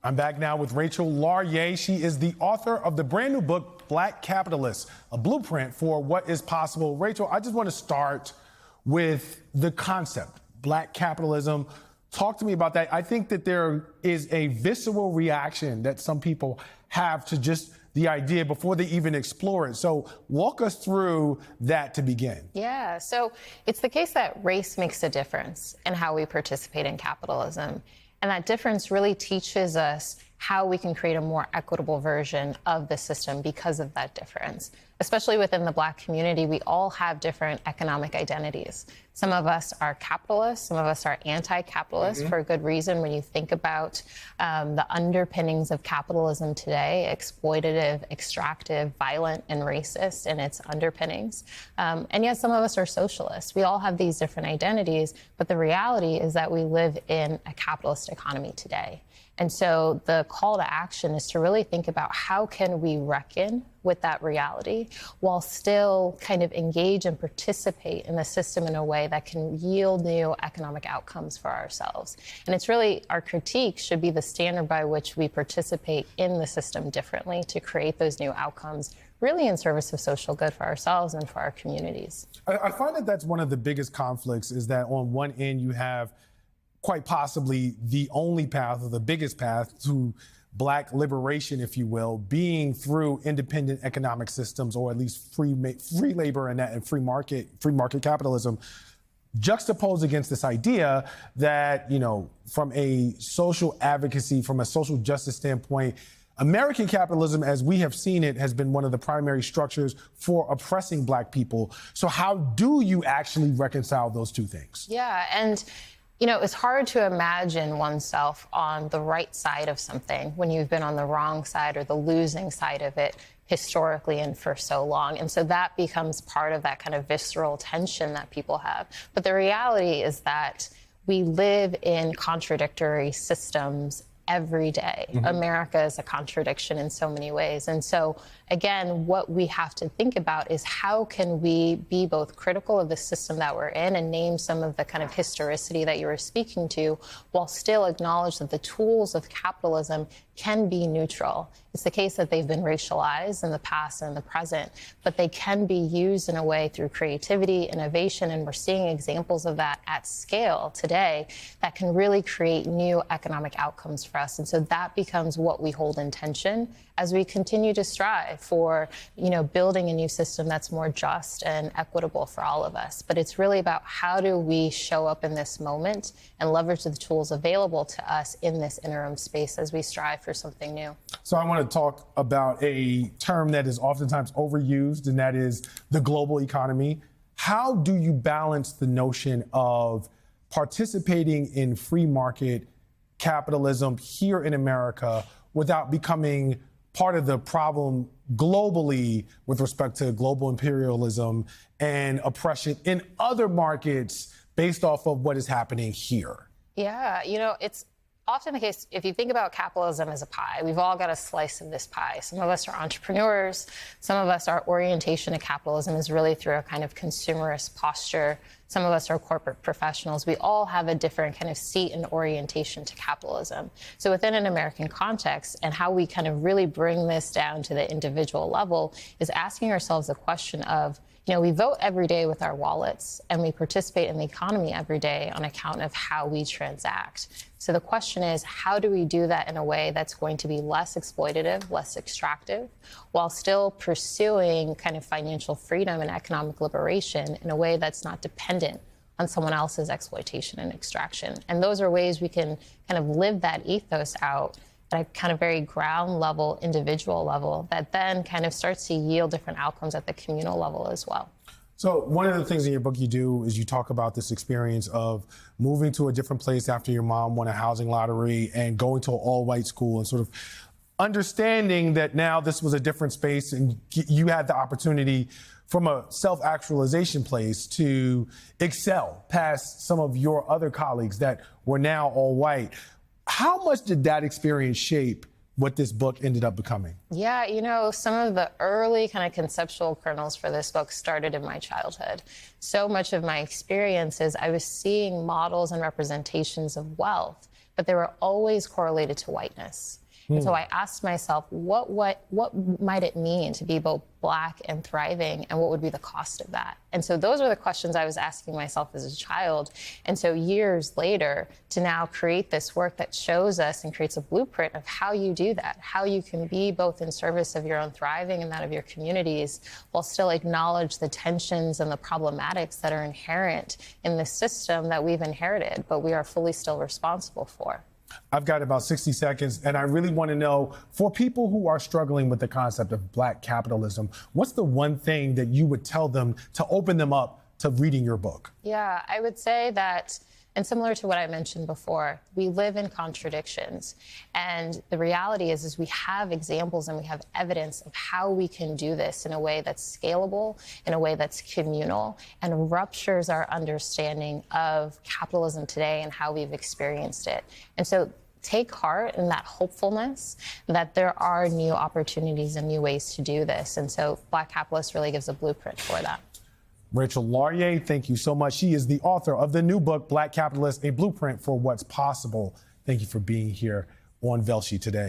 I'm back now with Rachel Laurier. She is the author of the brand new book, Black Capitalists, a blueprint for what is possible. Rachel, I just want to start with the concept, Black capitalism. Talk to me about that. I think that there is a visceral reaction that some people have to just the idea before they even explore it. So walk us through that to begin. Yeah, so it's the case that race makes a difference in how we participate in capitalism. And that difference really teaches us how we can create a more equitable version of the system because of that difference. Especially within the Black community, we all have different economic identities. Some of us are capitalists, some of us are anti-capitalist for a good reason. When you think about the underpinnings of capitalism today, exploitative, extractive, violent, and racist in its underpinnings. And yet some of us are socialists. We all have these different identities, but the reality is that we live in a capitalist economy today. And so the call to action is to really think about how can we reckon with that reality while still kind of engage and participate in the system in a way that can yield new economic outcomes for ourselves. And it's really our critique should be the standard by which we participate in the system differently to create those new outcomes really in service of social good for ourselves and for our communities. I find that that's one of the biggest conflicts is that on one end you have quite possibly the only path or the biggest path to Black liberation, if you will, being through independent economic systems or at least free labor and free market capitalism, juxtaposed against this idea that, you know, from a social advocacy, from a social justice standpoint, American capitalism, as we have seen it, has been one of the primary structures for oppressing Black people. So how do you actually reconcile those two things? Yeah, and you know, it's hard to imagine oneself on the right side of something when you've been on the wrong side or the losing side of it historically and for so long. And so that becomes part of that kind of visceral tension that people have. But the reality is that we live in contradictory systems every day. America is a contradiction in so many ways. And so, again, what we have to think about is how can we be both critical of the system that we're in and name some of the kind of historicity that you were speaking to, while still acknowledge that the tools of capitalism can be neutral. It's the case that they've been racialized in the past and in the present, but they can be used in a way through creativity, innovation, and we're seeing examples of that at scale today that can really create new economic outcomes for us. And so that becomes what we hold in tension as we continue to strive for, you know, building a new system that's more just and equitable for all of us. But it's really about how do we show up in this moment and leverage the tools available to us in this interim space as we strive for something new. So I want to talk about a term that is oftentimes overused, and that is the global economy. How do you balance the notion of participating in free market capitalism here in America without becoming part of the problem globally with respect to global imperialism and oppression in other markets based off of what is happening here? Yeah, you know, it's often the case, if you think about capitalism as a pie, we've all got a slice of this pie. Some of us are entrepreneurs. Some of us, our orientation to capitalism is really through a kind of consumerist posture. Some of us are corporate professionals. We all have a different kind of seat and orientation to capitalism. So within an American context, and how we kind of really bring this down to the individual level is asking ourselves the question of, you know, we vote every day with our wallets and we participate in the economy every day on account of how we transact. So the question is, how do we do that in a way that's going to be less exploitative, less extractive, while still pursuing kind of financial freedom and economic liberation in a way that's not dependent on someone else's exploitation and extraction? And those are ways we can kind of live that ethos out at a kind of very ground level, individual level, that then kind of starts to yield different outcomes at the communal level as well. So one of the things in your book you do is you talk about this experience of moving to a different place after your mom won a housing lottery and going to an all-white school and sort of understanding that now this was a different space and you had the opportunity from a self-actualization place to excel past some of your other colleagues that were now all white. How much did that experience shape what this book ended up becoming? Yeah, you know, some of the early kind of conceptual kernels for this book started in my childhood. So much of my experiences, I was seeing models and representations of wealth, but they were always correlated to whiteness. And so I asked myself, what might it mean to be both Black and thriving, and what would be the cost of that? And so those were the questions I was asking myself as a child. And so years later, to now create this work that shows us and creates a blueprint of how you do that, how you can be both in service of your own thriving and that of your communities, while still acknowledge the tensions and the problematics that are inherent in the system that we've inherited, but we are fully still responsible for. I've got about 60 seconds, and I really want to know, for people who are struggling with the concept of Black capitalism, what's the one thing that you would tell them to open them up to reading your book? Yeah, I would say that, and similar to what I mentioned before, we live in contradictions. And the reality is we have examples and we have evidence of how we can do this in a way that's scalable, in a way that's communal, and ruptures our understanding of capitalism today and how we've experienced it. And so take heart in that hopefulness that there are new opportunities and new ways to do this. And so Black Capitalist really gives a blueprint for that. Rachel Laurier, thank you so much. She is the author of the new book, Black Capitalist, A Blueprint for What's Possible. Thank you for being here on Velshi today.